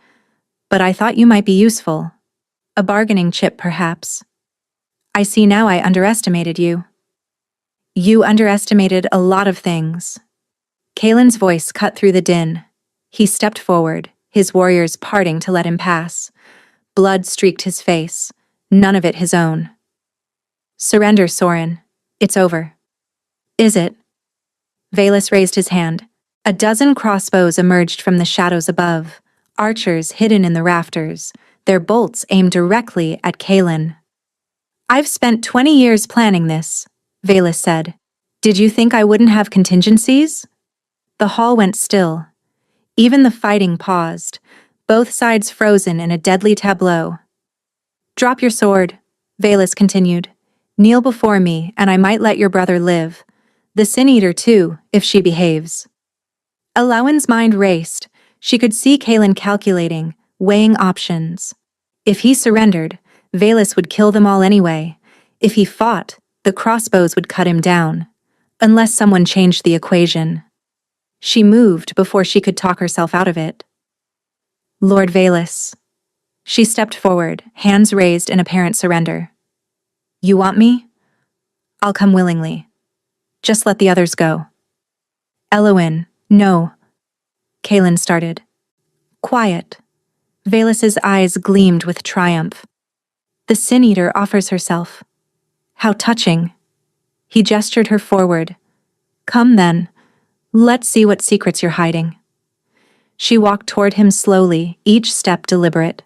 but I thought you might be useful. A bargaining chip, perhaps. I see now I underestimated you." "You underestimated a lot of things." Kalen's voice cut through the din. He stepped forward, his warriors parting to let him pass. Blood streaked his face, none of it his own. "Surrender, Soren. It's over." "Is it?" Velus raised his hand. A dozen crossbows emerged from the shadows above, archers hidden in the rafters, their bolts aimed directly at Kalen. "I've spent 20 years planning this," Velus said. "Did you think I wouldn't have contingencies?" The hall went still. Even the fighting paused, both sides frozen in a deadly tableau. "Drop your sword," Velus continued. "Kneel before me, and I might let your brother live. The Sin Eater, too, if she behaves." Elowin's mind raced. She could see Kalen calculating, weighing options. If he surrendered, Velus would kill them all anyway. If he fought, the crossbows would cut him down. Unless someone changed the equation. She moved before she could talk herself out of it. "Lord Velus." She stepped forward, hands raised in apparent surrender. "You want me? I'll come willingly. Just let the others go." "Elowin, no." Kalen started. "Quiet." Velus's eyes gleamed with triumph. "The Sin Eater offers herself. How touching." He gestured her forward. "Come then. Let's see what secrets you're hiding." She walked toward him slowly, each step deliberate.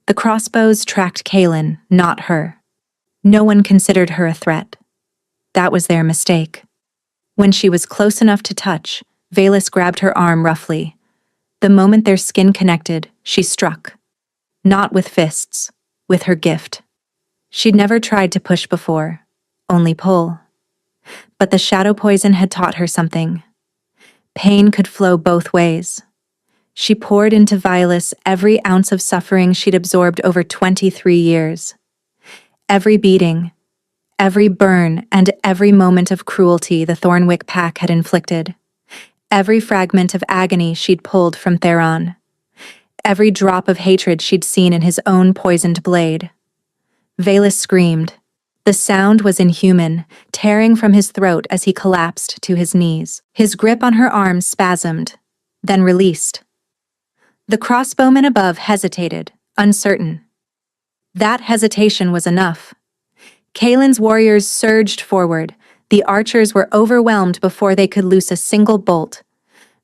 The crossbows tracked Kalen, not her. No one considered her a threat. That was their mistake. When she was close enough to touch, Velus grabbed her arm roughly. The moment their skin connected, she struck. Not with fists, with her gift. She'd never tried to push before, only pull. But the shadow poison had taught her something. Pain could flow both ways. She poured into Velus every ounce of suffering she'd absorbed over 23 years. Every beating, every burn, and every moment of cruelty the Thornwick pack had inflicted. Every fragment of agony she'd pulled from Theron. Every drop of hatred she'd seen in his own poisoned blade. Velus screamed. The sound was inhuman, tearing from his throat as he collapsed to his knees. His grip on her arm spasmed, then released. The crossbowman above hesitated, uncertain. That hesitation was enough. Kalen's warriors surged forward. The archers were overwhelmed before they could loose a single bolt.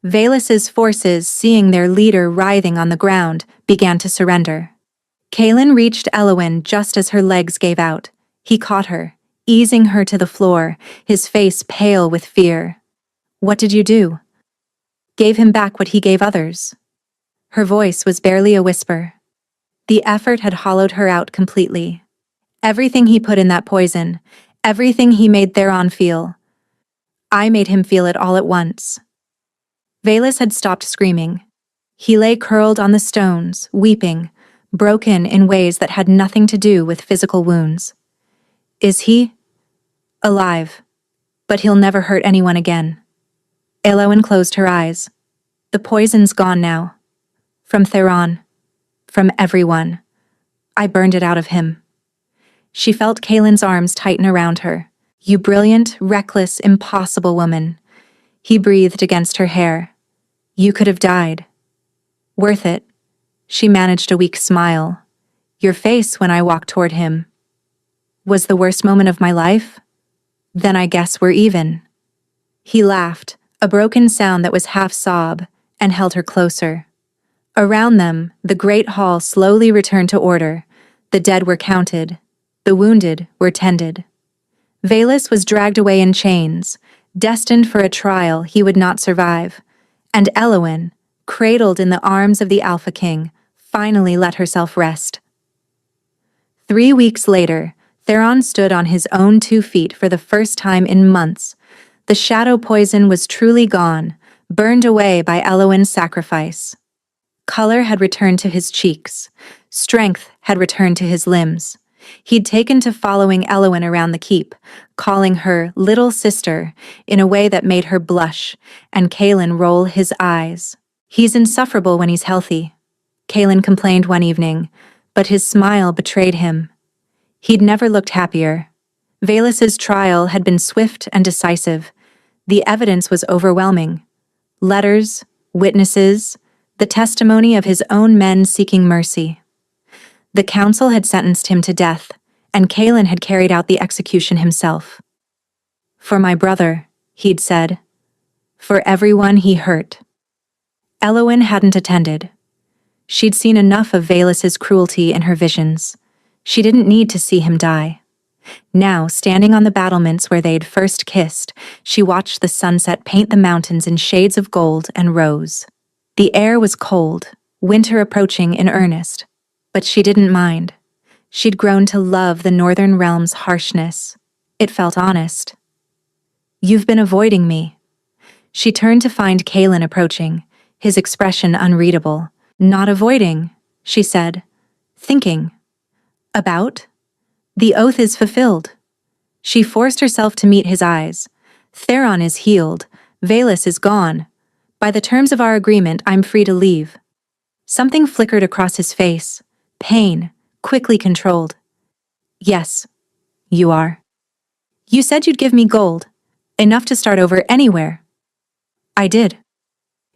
Velus's forces, seeing their leader writhing on the ground, began to surrender. Kalen reached Elowin just as her legs gave out. He caught her, easing her to the floor, his face pale with fear. "What did you do?" "Gave him back what he gave others." Her voice was barely a whisper. The effort had hollowed her out completely. Everything he put in that poison, everything he made Theron feel. I made him feel it all at once. Velus had stopped screaming. He lay curled on the stones, weeping, broken in ways that had nothing to do with physical wounds. "Is he?" "Alive. But he'll never hurt anyone again." Elowin closed her eyes. "The poison's gone now. From Theron. From everyone. I burned it out of him." She felt Kalen's arms tighten around her. "You brilliant, reckless, impossible woman. He breathed against her hair. You could have died. Worth it. She managed a weak smile. Your face when I walked toward him. Was the worst moment of my life? Then I guess we're even. He laughed, a broken sound that was half sob, and held her closer. Around them, the great hall slowly returned to order. The dead were counted. The wounded were tended. Valus was dragged away in chains, destined for a trial he would not survive, and Elowen, cradled in the arms of the Alpha King, finally let herself rest. 3 weeks later, Theron stood on his own 2 feet for the first time in months. The shadow poison was truly gone, burned away by Elowen's sacrifice. Color had returned to his cheeks. Strength had returned to his limbs. He'd taken to following Elowen around the keep, calling her little sister in a way that made her blush, and Kaelin roll his eyes. He's insufferable when he's healthy, Kaelin complained one evening, but his smile betrayed him. He'd never looked happier. Valus's trial had been swift and decisive. The evidence was overwhelming. Letters, witnesses, the testimony of his own men seeking mercy. The council had sentenced him to death, and Kaelin had carried out the execution himself. For my brother, he'd said. For everyone he hurt. Elowen hadn't attended. She'd seen enough of Valus's cruelty in her visions. She didn't need to see him die. Now, standing on the battlements where they'd first kissed, she watched the sunset paint the mountains in shades of gold and rose. The air was cold, winter approaching in earnest. But she didn't mind. She'd grown to love the northern realm's harshness. It felt honest. You've been avoiding me. She turned to find Kaelin approaching, his expression unreadable. Not avoiding, she said. Thinking. About? The oath is fulfilled. She forced herself to meet his eyes. Theron is healed. Valus is gone. By the terms of our agreement, I'm free to leave. Something flickered across his face. Pain, quickly controlled. Yes, you are. You said you'd give me gold, enough to start over anywhere. I did.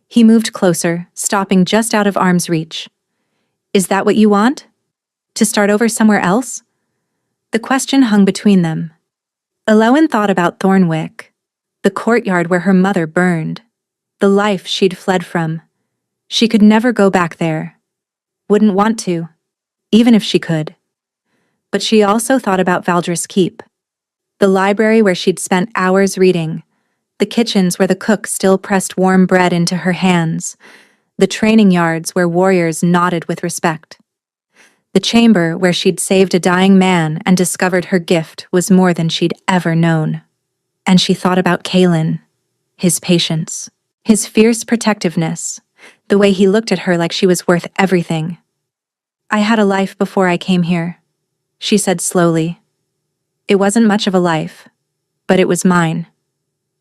He moved closer, stopping just out of arm's reach. Is that what you want? To start over somewhere else? The question hung between them. Elowen thought about Thornwick, the courtyard where her mother burned, the life she'd fled from. She could never go back there. Wouldn't want to. Even if she could. But she also thought about Valdris Keep, the library where she'd spent hours reading, the kitchens where the cook still pressed warm bread into her hands, the training yards where warriors nodded with respect, the chamber where she'd saved a dying man and discovered her gift was more than she'd ever known. And she thought about Kaelin, his patience, his fierce protectiveness, the way he looked at her like she was worth everything. I had a life before I came here, she said slowly. It wasn't much of a life, but it was mine.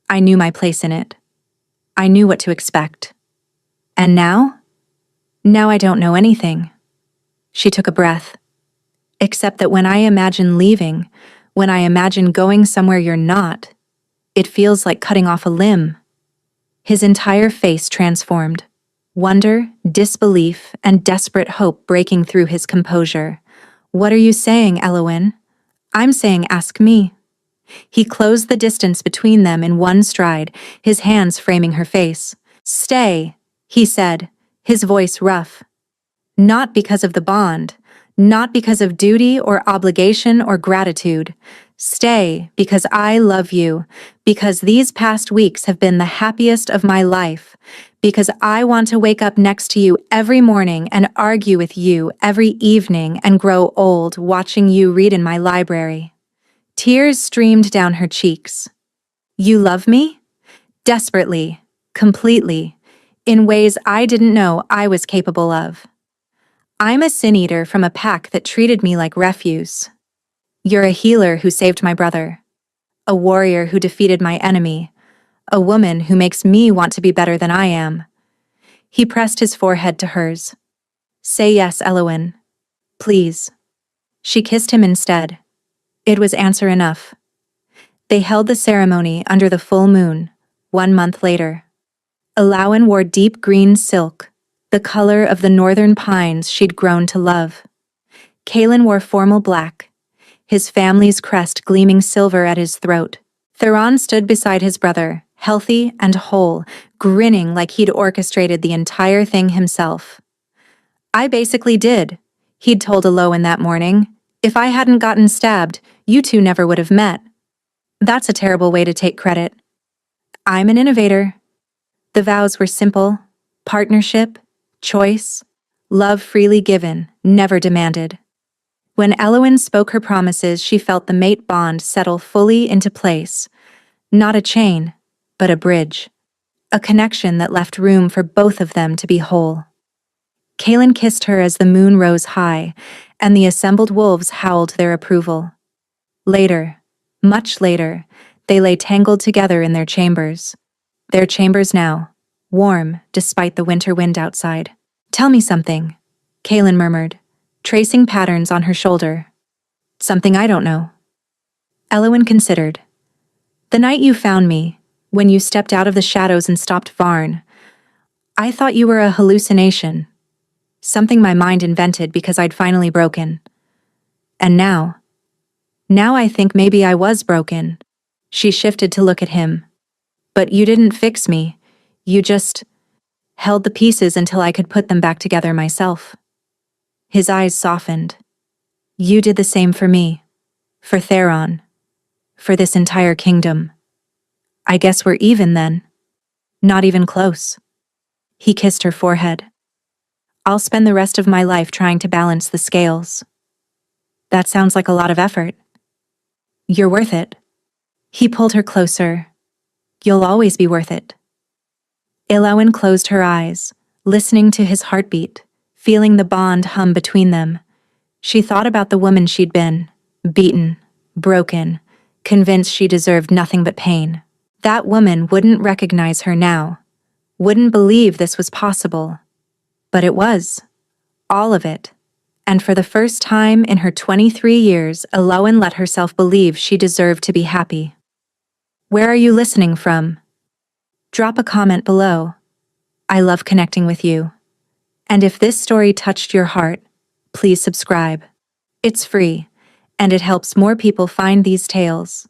I knew my place in it. I knew what to expect. And now? Now I don't know anything. She took a breath. Except that when I imagine leaving, when I imagine going somewhere you're not, it feels like cutting off a limb. His entire face transformed. Wonder, disbelief, and desperate hope breaking through his composure. What are you saying, Elowen? I'm saying ask me. He closed the distance between them in one stride, his hands framing her face. Stay, he said, his voice rough. Not because of the bond, not because of duty or obligation or gratitude. Stay because I love you, because these past weeks have been the happiest of my life, because I want to wake up next to you every morning and argue with you every evening and grow old watching you read in my library. Tears streamed down her cheeks. You love me? Desperately, completely, in ways I didn't know I was capable of. I'm a sin-eater from a pack that treated me like refuse. You're a healer who saved my brother, a warrior who defeated my enemy, a woman who makes me want to be better than I am. He pressed his forehead to hers. Say yes, Elowen. Please. She kissed him instead. It was answer enough. They held the ceremony under the full moon, 1 month later. Alawan wore deep green silk, the color of the northern pines she'd grown to love. Kalen wore formal black, his family's crest gleaming silver at his throat. Theron stood beside his brother, healthy and whole, grinning like he'd orchestrated the entire thing himself. "I basically did," he'd told Alawan that morning. "If I hadn't gotten stabbed, you two never would have met." That's a terrible way to take credit. "I'm an innovator." The vows were simple: partnership, choice, love freely given, never demanded. When Elowen spoke her promises, she felt the mate bond settle fully into place. Not a chain, but a bridge. A connection that left room for both of them to be whole. Kalen kissed her as the moon rose high, and the assembled wolves howled their approval. Later, much later, they lay tangled together in their chambers. Their chambers now, warm despite the winter wind outside. "Tell me something," Kalen murmured, tracing patterns on her shoulder. "Something I don't know." Elowen considered. "The night you found me, when you stepped out of the shadows and stopped Varn, I thought you were a hallucination. Something my mind invented because I'd finally broken. And now I think maybe I was broken." She shifted to look at him. "But you didn't fix me. You just held the pieces until I could put them back together myself." His eyes softened. "You did the same for me. For Theron. For this entire kingdom. I guess we're even then." "Not even close." He kissed her forehead. "I'll spend the rest of my life trying to balance the scales." "That sounds like a lot of effort." "You're worth it." He pulled her closer. "You'll always be worth it." Ilawen closed her eyes, listening to his heartbeat, feeling the bond hum between them. She thought about the woman she'd been, beaten, broken, convinced she deserved nothing but pain. That woman wouldn't recognize her now, wouldn't believe this was possible. But it was. All of it. And for the first time in her 23 years, Ilawen let herself believe she deserved to be happy. Where are you listening from? Drop a comment below. I love connecting with you. And if this story touched your heart, please subscribe. It's free, and it helps more people find these tales.